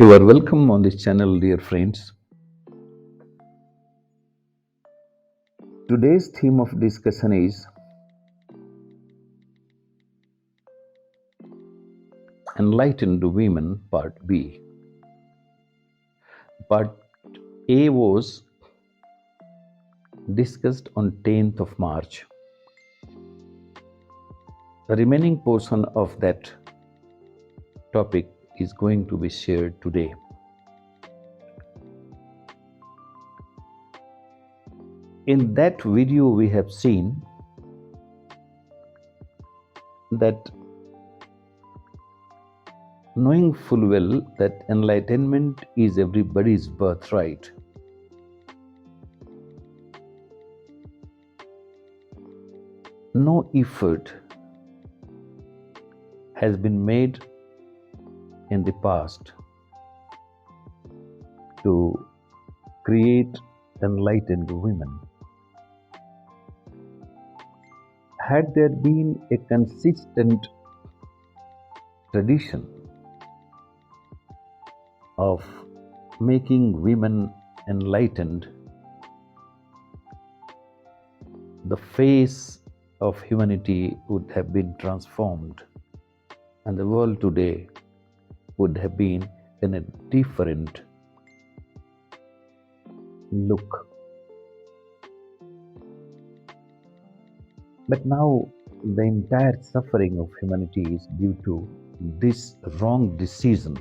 You are welcome on this channel, dear friends. Today's theme of discussion is Enlightened Women, Part B. Part A was discussed on 10th of March. The remaining portion of that topic is going to be shared today. In that video, we have seen that knowing full well that enlightenment is everybody's birthright, no effort has been made in the past to create enlightened women. Had there been a consistent tradition of making women enlightened, the face of humanity would have been transformed, and the world today would have been in a different look. But now the entire suffering of humanity is due to this wrong decision.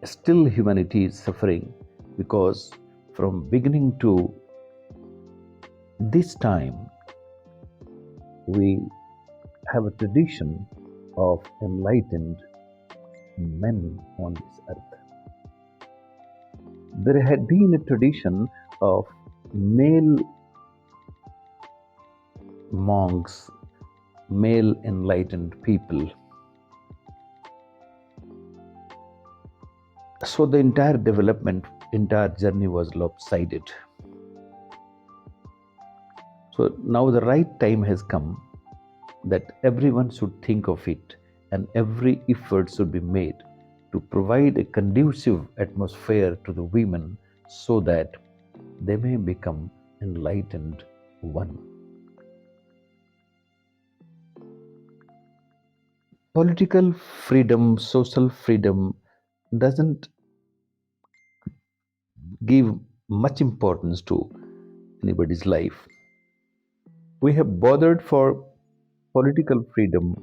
Still humanity is suffering because from beginning to this time we have a tradition of enlightened men on this earth. There had been a tradition of male monks, male enlightened people. So the entire development, entire journey was lopsided. So now the right time has come that everyone should think of it, and every effort should be made to provide a conducive atmosphere to the women so that they may become enlightened one. Political freedom, social freedom doesn't give much importance to anybody's life. We have bothered for political freedom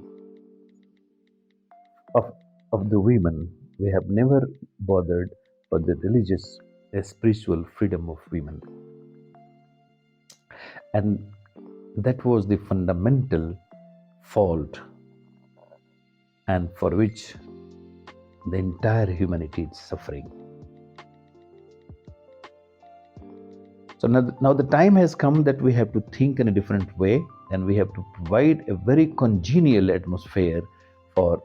of, of the women. We have never bothered for the religious, spiritual freedom of women. And that was the fundamental fault, and for which the entire humanity is suffering. So now the time has come that we have to think in a different way, and we have to provide a very congenial atmosphere for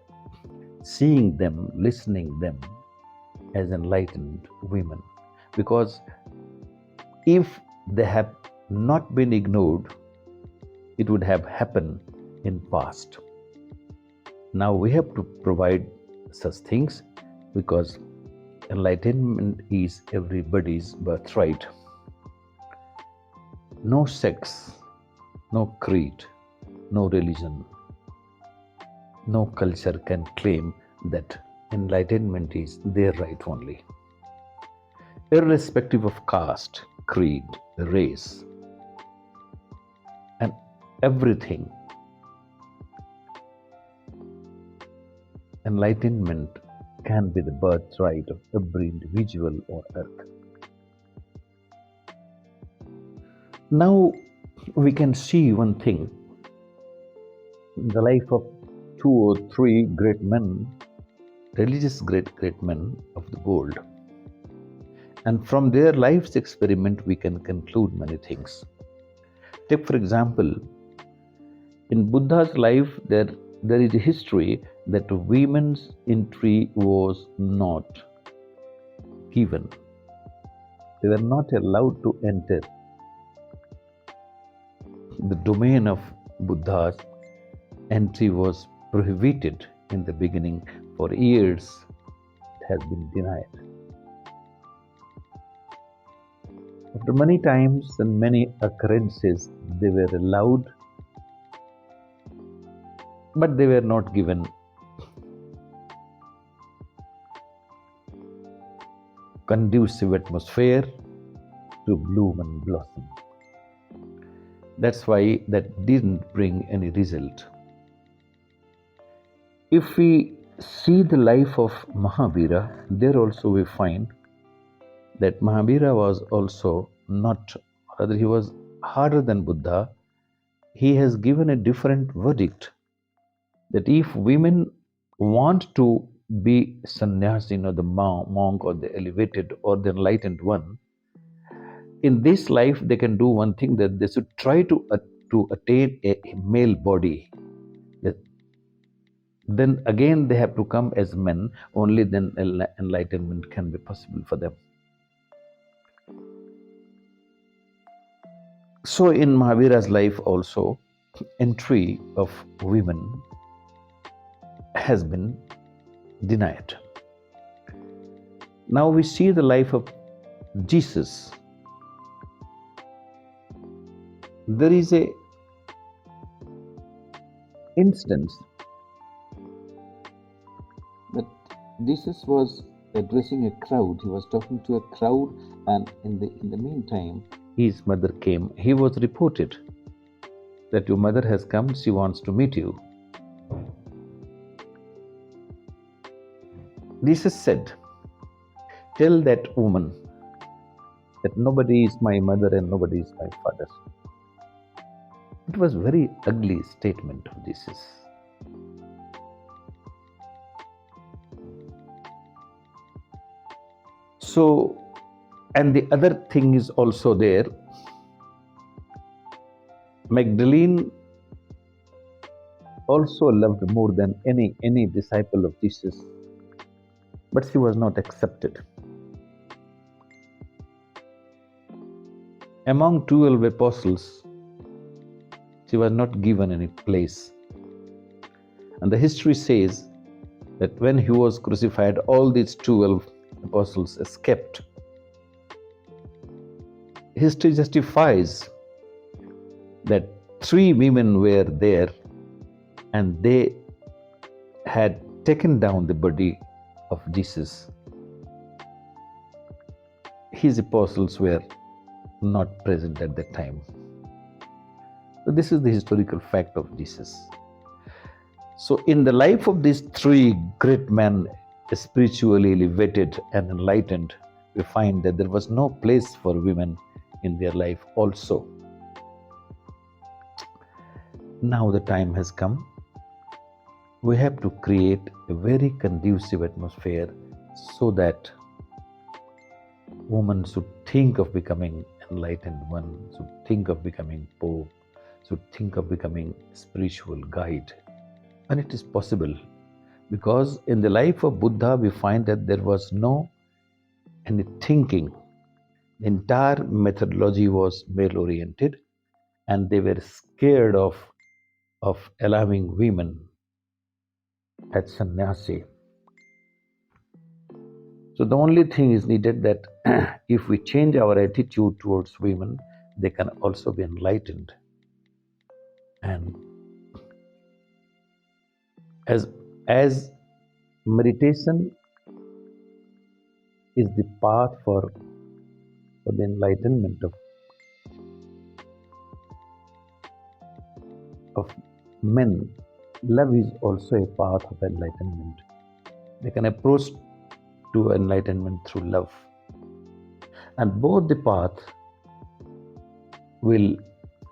seeing them, listening them as enlightened women. Because if they have not been ignored, it would have happened in past. Now we have to provide such things because enlightenment is everybody's birthright. No sex, no creed, no religion, no culture can claim that enlightenment is their right only. Irrespective of caste, creed, race, and everything, enlightenment can be the birthright of every individual on earth. Now we can see one thing in the life of two or three great men, religious great men of the world. And from their life's experiment, we can conclude many things. Take, for example, in Buddha's life, there is a history that women's entry was not given. They were not allowed to enter the domain of Buddha's entry was prohibited in the beginning. For years, it has been denied. After many times and many occurrences, they were allowed, but they were not given conducive atmosphere to bloom and blossom. That's why that didn't bring any result. If we see the life of Mahavira, there also we find that Mahavira was also not, rather, he was harder than Buddha. He has given a different verdict that if women want to be sannyasin or the monk or the elevated or the enlightened one, in this life they can do one thing, that they should try to attain a male body. Then again they have to come as men, only then enlightenment can be possible for them. So in Mahavira's life also, entry of women has been denied. Now we see the life of Jesus. There is a instance that Jesus was addressing a crowd. He was talking to a crowd, and in the meantime, his mother came. He was reported that your mother has come, she wants to meet you. Jesus said, tell that woman that nobody is my mother and nobody is my father. It was a very ugly statement of Jesus. So, and the other thing is also there. Magdalene also loved more than any disciple of Jesus, but she was not accepted. Among 12 apostles, she was not given any place. And the history says that when he was crucified, all these 12 apostles escaped. History justifies that 3 women were there and they had taken down the body of Jesus. His apostles were not present at that time. So this is the historical fact of Jesus. So in the life of these 3 great men, spiritually elevated and enlightened, we find that there was no place for women in their life also. Now the time has come. We have to create a very conducive atmosphere so that women should think of becoming enlightened one, should think of becoming pope, should think of becoming spiritual guide. And it is possible, because in the life of Buddha we find that there was no any thinking. The entire methodology was male oriented, and they were scared of allowing women as sannyasi. So the only thing is needed that if we change our attitude towards women, they can also be enlightened. And as meditation is the path for the enlightenment of men, love is also a path of enlightenment. They can approach to enlightenment through love. And both the paths will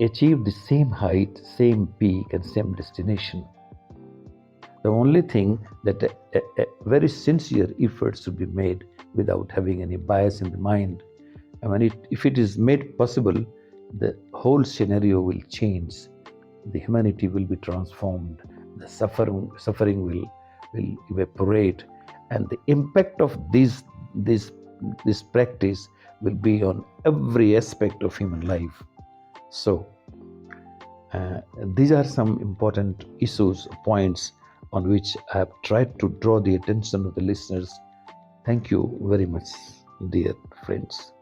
achieve the same height, same peak, and same destination. The only thing that a very sincere effort should be made without having any bias in the mind. I mean, if it is made possible, the whole scenario will change. The humanity will be transformed. The suffering will evaporate, and the impact of this practice will be on every aspect of human life. So, These are some important issues, points on which I have tried to draw the attention of the listeners. Thank you very much, dear friends.